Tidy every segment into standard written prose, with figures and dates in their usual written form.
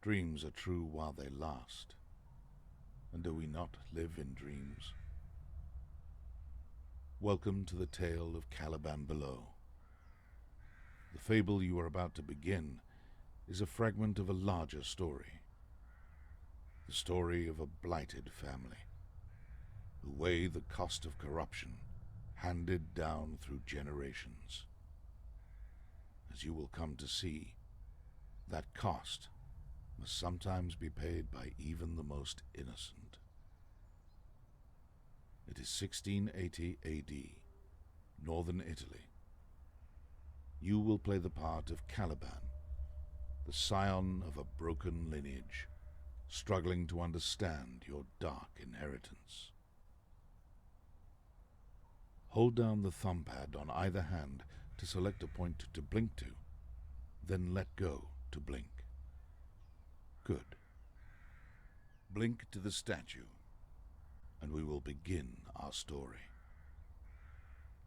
Dreams are true while they last. And do we not live in dreams? Welcome to the tale of Caliban below. The fable you are about to begin is a fragment of a larger story. The story of a blighted family who weigh the cost of corruption handed down through generations. As you will come to see, that cost must sometimes be paid by even the most innocent. It is 1680 AD, northern Italy. You will play the part of Caliban, the scion of a broken lineage, struggling to understand your dark inheritance. Hold down the thumb pad on either hand to select a point to blink to, then let go to blink. Good. Blink to the statue, and we will begin our story.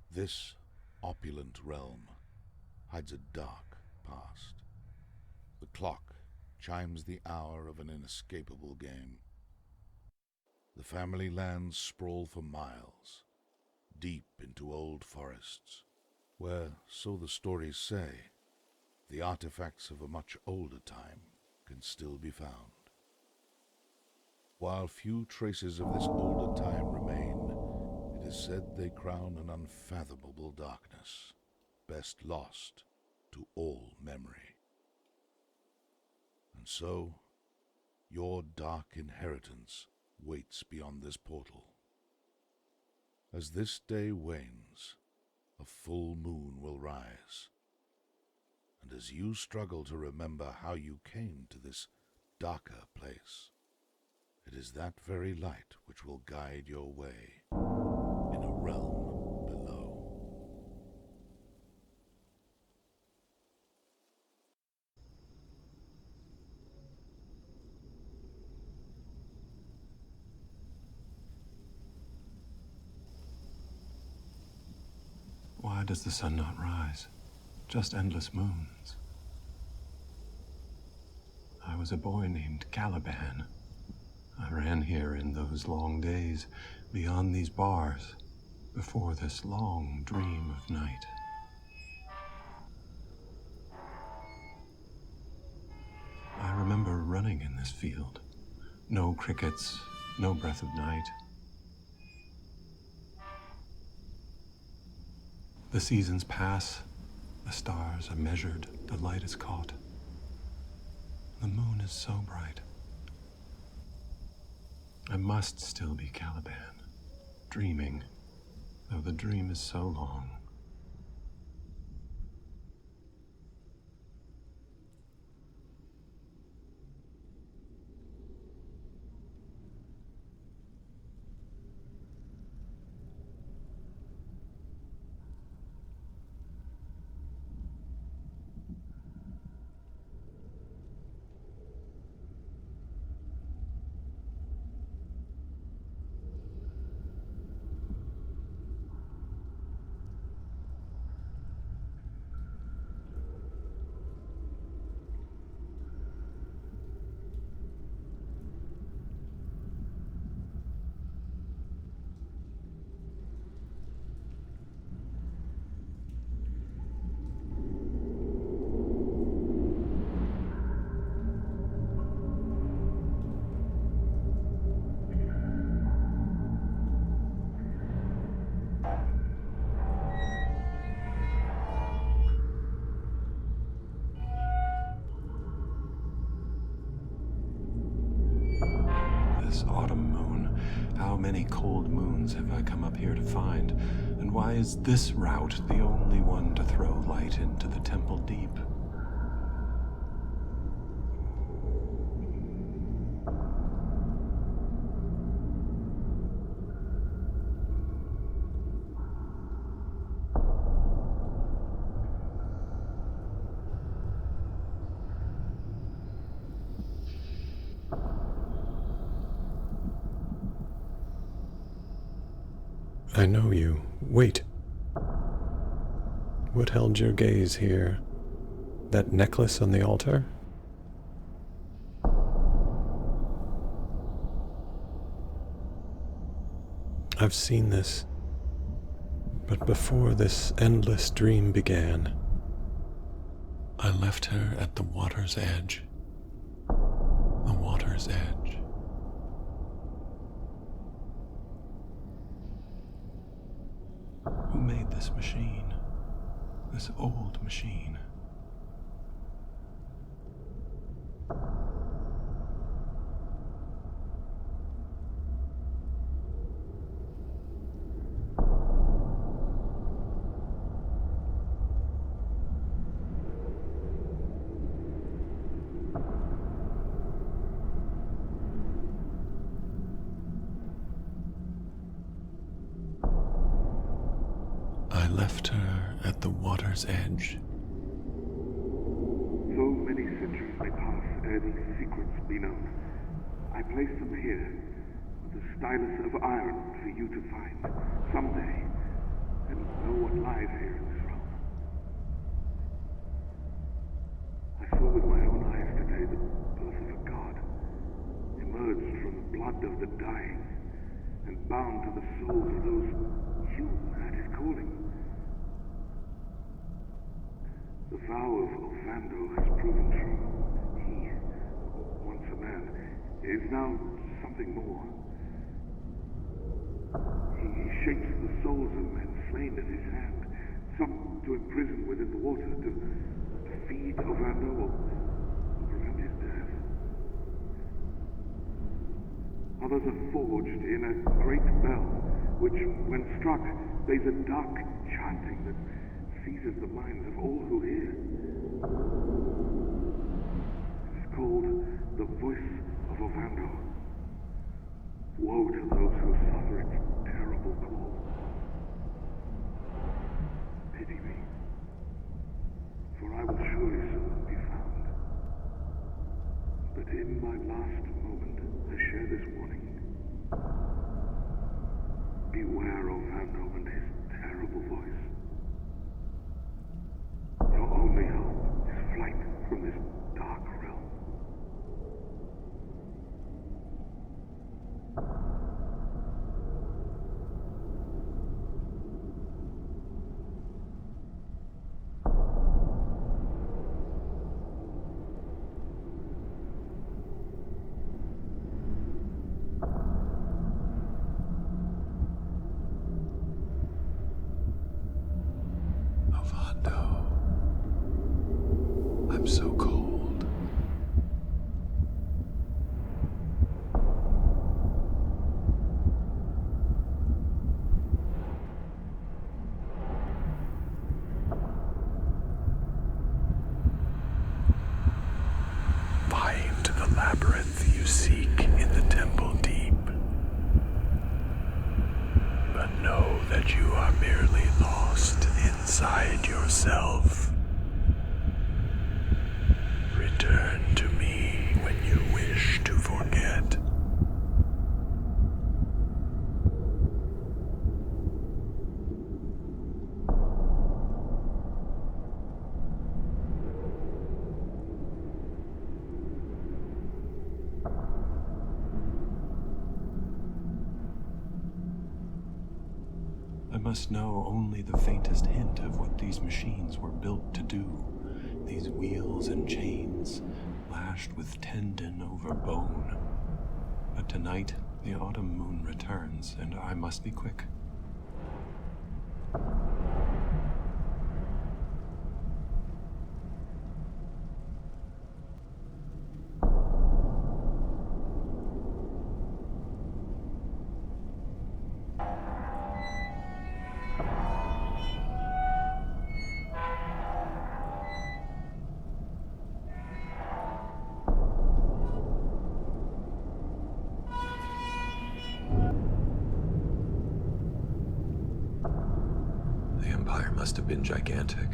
This opulent realm hides a dark past. The clock chimes the hour of an inescapable game. The family lands sprawl for miles, deep into old forests, where, so the stories say, the artifacts of a much older time can still be found. While few traces of this older time remain, it is said they crown an unfathomable darkness, best lost to all memory. And so, your dark inheritance waits beyond this portal. As this day wanes, a full moon will rise, and as you struggle to remember how you came to this darker place, it is that very light which will guide your way in a realm below. Why does the sun not rise? Just endless moons. I was a boy named Caliban. I ran here in those long days, beyond these bars, before this long dream of night. I remember running in this field. No crickets, no breath of night. The seasons pass, the stars are measured, the light is caught. The moon is so bright. I must still be Caliban, dreaming, though the dream is so long. Autumn moon. How many cold moons have I come up here to find? And why is this route the only one to throw light into the temple deep? I know you. Wait. What held your gaze here? That necklace on the altar? I've seen this, but before this endless dream began, I left her at the water's edge. The water's edge. Who made this machine? This old machine? I left her at the water's edge. So many centuries may pass ere these secrets be known. I place them here with a stylus of iron for you to find someday and know what lies here in this realm. I saw with my own eyes today the birth of a god, emerged from the blood of the dying and bound to the souls of those hewn at his calling. The vow of Ovando has proven true. He, once a man, is now something more. He shapes the souls of men slain at his hand, some to imprison within the water, to feed Ovando or prevent his death. Others are forged in a great bell, which, when struck, plays a dark chanting that seizes the minds of all who hear. It is called the voice of Ovando. Woe to those who suffer its terrible call. Pity me, for I will surely soon be found. But in my last moment, I share this warning. Beware Ovando and his terrible voice. Your only hope is flight from this dark realm. Ovando. I'm so cold. Find the labyrinth you seek in the temple deep. But know that you are merely lost inside yourself. Return to me when you wish to forget. I must know only the faintest hint of what these machines were built to do. These wheels and chains, lashed with tendon over bone. But tonight, the autumn moon returns, and I must be quick. The Empire must have been gigantic.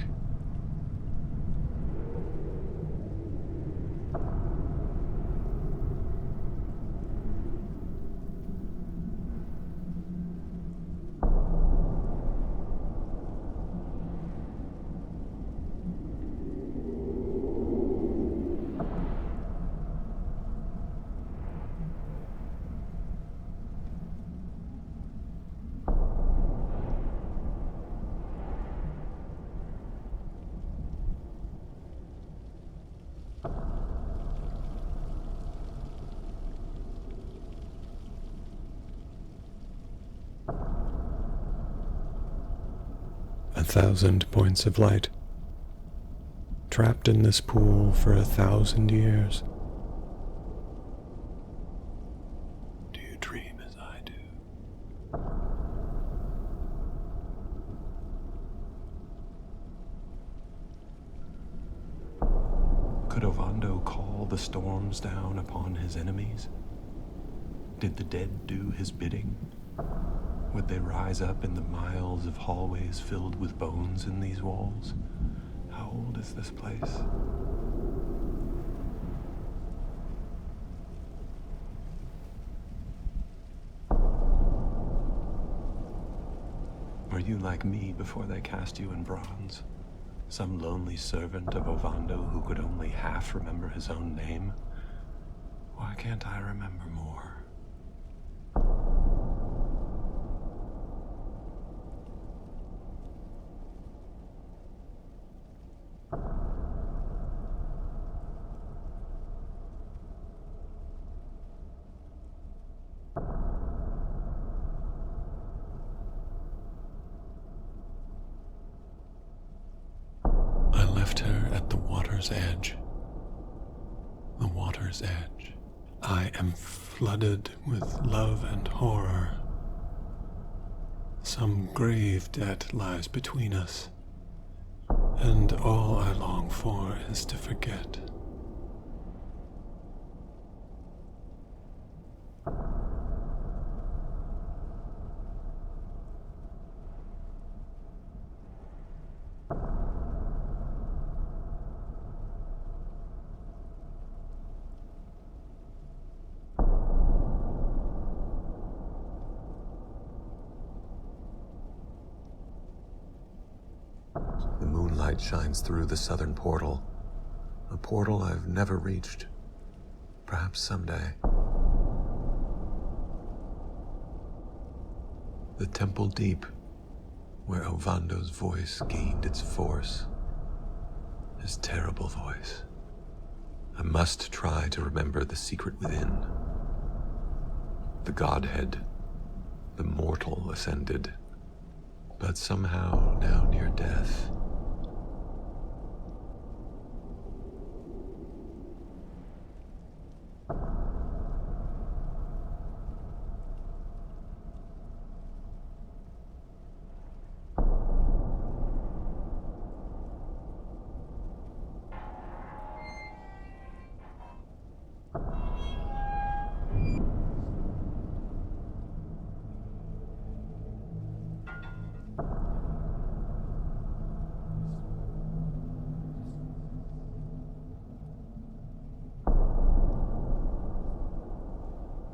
1,000 points of light, trapped in this pool for 1,000 years. Do you dream as I do? Could Ovando call the storms down upon his enemies? Did the dead do his bidding? Would they rise up in the miles of hallways filled with bones in these walls? How old is this place? Were you like me before they cast you in bronze? Some lonely servant of Ovando who could only half remember his own name? Why can't I remember more? Edge. The water's edge. I am flooded with love and horror. Some grave debt lies between us, and all I long for is to forget. The moonlight shines through the southern portal, a portal I've never reached. Perhaps someday. The temple deep, where Ovando's voice gained its force. His terrible voice. I must try to remember the secret within. The Godhead, the mortal ascended, but somehow now near death.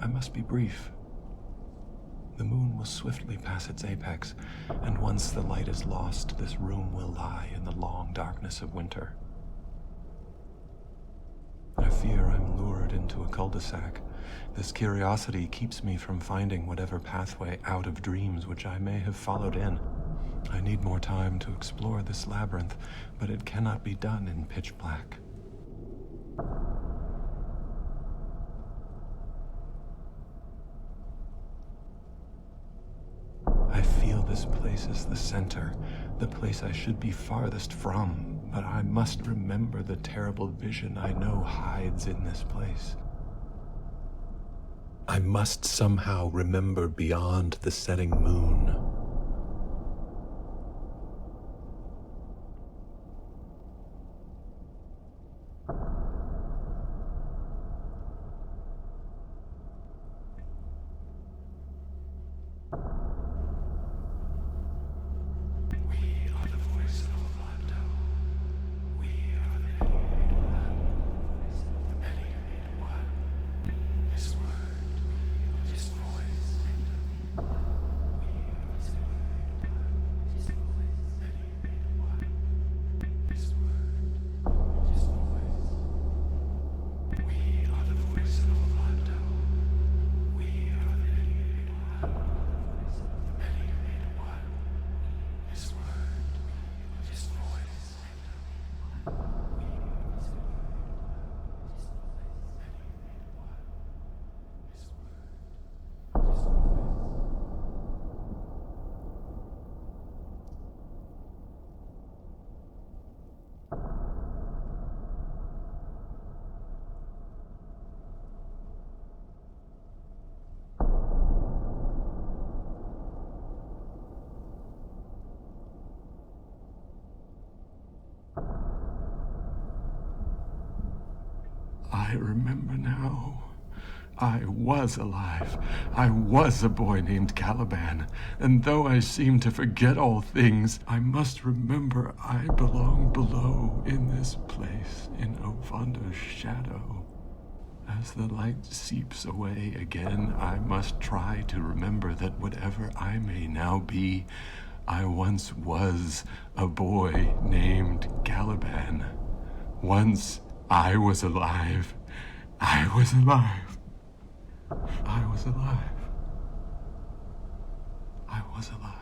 I must be brief. The moon will swiftly pass its apex, and once the light is lost, this room will lie in the long darkness of winter. I fear I'm lured into a cul-de-sac. This curiosity keeps me from finding whatever pathway out of dreams which I may have followed in. I need more time to explore this labyrinth, but it cannot be done in pitch black. I feel this place is the center, the place I should be farthest from, but I must remember the terrible vision I know hides in this place. I must somehow remember beyond the setting moon. I remember now. I was alive. I was a boy named Caliban, and though I seem to forget all things, I must remember I belong below in this place in Ovando's shadow. As the light seeps away again, I must try to remember that whatever I may now be, I once was a boy named Caliban. Once I was alive. I was alive. I was alive. I was alive.